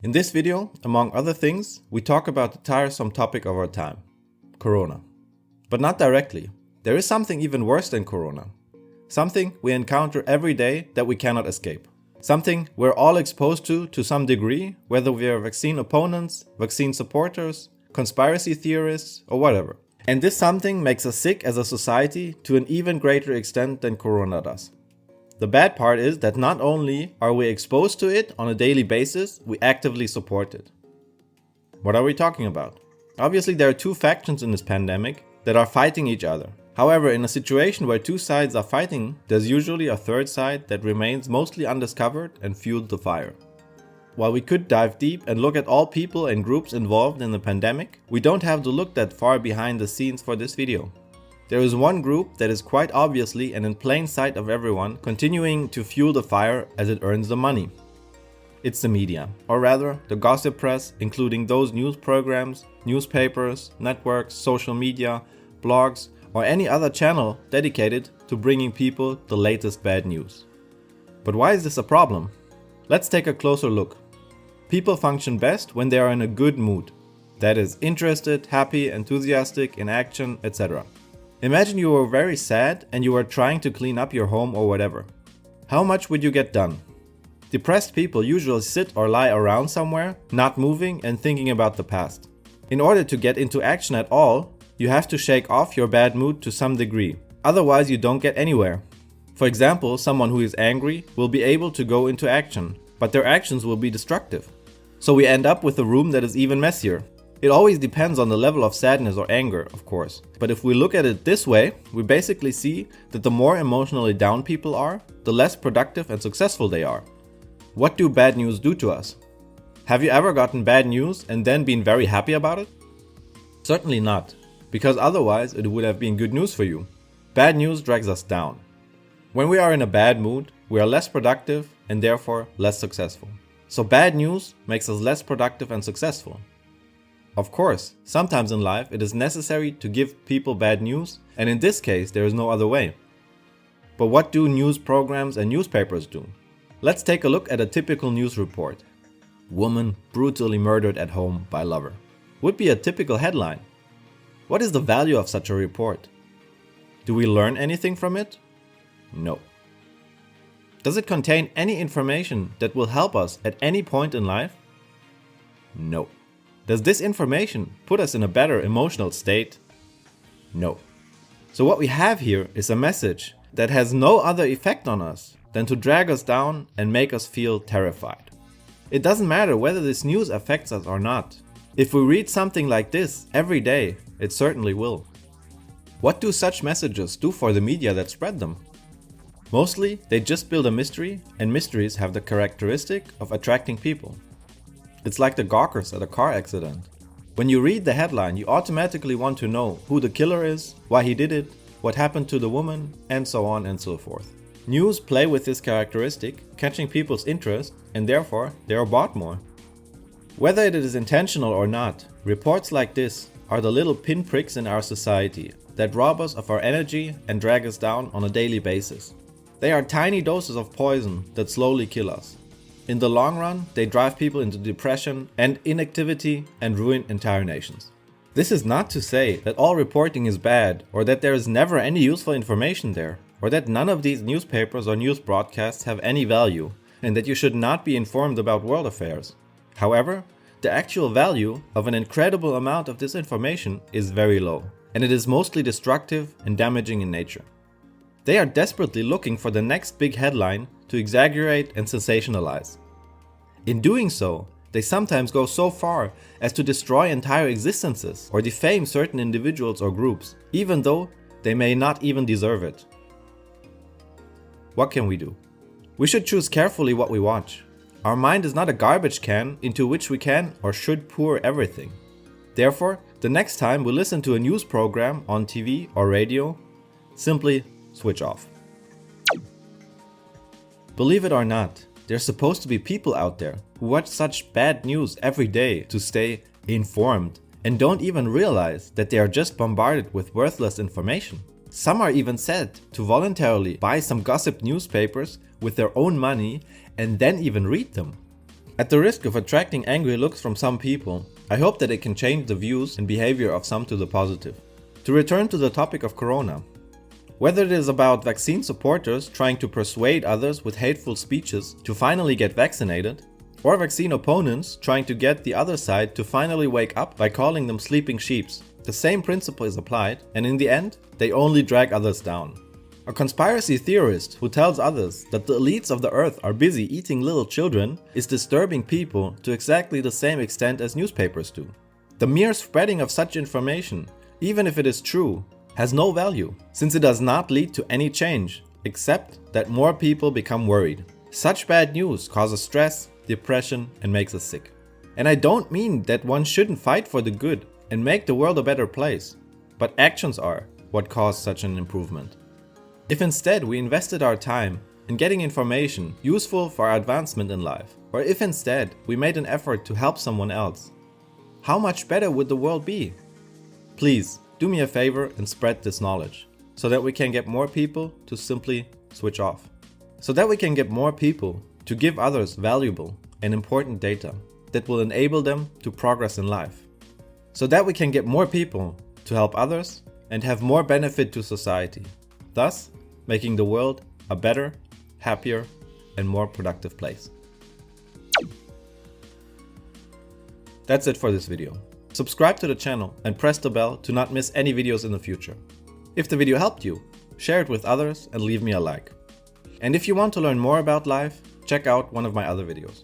In this video, among other things, we talk about the tiresome topic of our time, Corona. But not directly. There is something even worse than Corona. Something we encounter every day that we cannot escape. Something we're all exposed to some degree, whether we are vaccine opponents, vaccine supporters, conspiracy theorists, or whatever. And this something makes us sick as a society to an even greater extent than Corona does. The bad part is that not only are we exposed to it on a daily basis, we actively support it. What are we talking about? Obviously, there are two factions in this pandemic that are fighting each other. However, in a situation where two sides are fighting, there's usually a third side that remains mostly undiscovered and fuels the fire. While we could dive deep and look at all people and groups involved in the pandemic, we don't have to look that far behind the scenes for this video. There is one group that is quite obviously and in plain sight of everyone continuing to fuel the fire as it earns the money. It's the media, or rather the gossip press, including those news programs, newspapers, networks, social media, blogs, or any other channel dedicated to bringing people the latest bad news. But why is this a problem? Let's take a closer look. People function best when they are in a good mood. That is, interested, happy, enthusiastic, in action, etc. Imagine you were very sad and you were trying to clean up your home or whatever. How much would you get done? Depressed people usually sit or lie around somewhere, not moving and thinking about the past. In order to get into action at all, you have to shake off your bad mood to some degree. Otherwise, you don't get anywhere. For example, someone who is angry will be able to go into action, but their actions will be destructive. So we end up with a room that is even messier. It always depends on the level of sadness or anger, of course. But if we look at it this way, we basically see that the more emotionally down people are, the less productive and successful they are. What do bad news do to us? Have you ever gotten bad news and then been very happy about it? Certainly not, because otherwise it would have been good news for you. Bad news drags us down. When we are in a bad mood, we are less productive and therefore less successful. So bad news makes us less productive and successful. Of course, sometimes in life it is necessary to give people bad news, and in this case there is no other way. But what do news programs and newspapers do? Let's take a look at a typical news report. Woman brutally murdered at home by lover. Would be a typical headline. What is the value of such a report? Do we learn anything from it? No. Does it contain any information that will help us at any point in life? No. Does this information put us in a better emotional state? No. So what we have here is a message that has no other effect on us than to drag us down and make us feel terrified. It doesn't matter whether this news affects us or not. If we read something like this every day, it certainly will. What do such messages do for the media that spread them? Mostly, they just build a mystery, and mysteries have the characteristic of attracting people. It's like the gawkers at a car accident. When you read the headline, you automatically want to know who the killer is, why he did it, what happened to the woman, and so on and so forth. News play with this characteristic, catching people's interest, and therefore they are bought more. Whether it is intentional or not, reports like this are the little pinpricks in our society that rob us of our energy and drag us down on a daily basis. They are tiny doses of poison that slowly kill us. In the long run, they drive people into depression and inactivity and ruin entire nations. This is not to say that all reporting is bad, or that there is never any useful information there, or that none of these newspapers or news broadcasts have any value, and that you should not be informed about world affairs. However, the actual value of an incredible amount of this information is very low, and it is mostly destructive and damaging in nature. They are desperately looking for the next big headline to exaggerate and sensationalize. In doing so, they sometimes go so far as to destroy entire existences or defame certain individuals or groups, even though they may not even deserve it. What can we do? We should choose carefully what we watch. Our mind is not a garbage can into which we can or should pour everything. Therefore, the next time we listen to a news program on TV or radio, simply switch off. Believe it or not, there's supposed to be people out there who watch such bad news every day to stay informed and don't even realize that they are just bombarded with worthless information. Some are even said to voluntarily buy some gossip newspapers with their own money and then even read them. At the risk of attracting angry looks from some people, I hope that it can change the views and behavior of some to the positive. To return to the topic of Corona, whether it is about vaccine supporters trying to persuade others with hateful speeches to finally get vaccinated, or vaccine opponents trying to get the other side to finally wake up by calling them sleeping sheeps, the same principle is applied, and in the end, they only drag others down. A conspiracy theorist who tells others that the elites of the earth are busy eating little children is disturbing people to exactly the same extent as newspapers do. The mere spreading of such information, even if it is true, has no value, since it does not lead to any change, except that more people become worried. Such bad news causes stress, depression, and makes us sick. And I don't mean that one shouldn't fight for the good and make the world a better place, but actions are what cause such an improvement. If instead we invested our time in getting information useful for our advancement in life, or if instead we made an effort to help someone else, how much better would the world be? Please do me a favor and spread this knowledge, so that we can get more people to simply switch off. So that we can get more people to give others valuable and important data that will enable them to progress in life. So that we can get more people to help others and have more benefit to society, thus making the world a better, happier, and more productive place. That's it for this video. Subscribe to the channel and press the bell to not miss any videos in the future. If the video helped you, share it with others and leave me a like. And if you want to learn more about life, check out one of my other videos.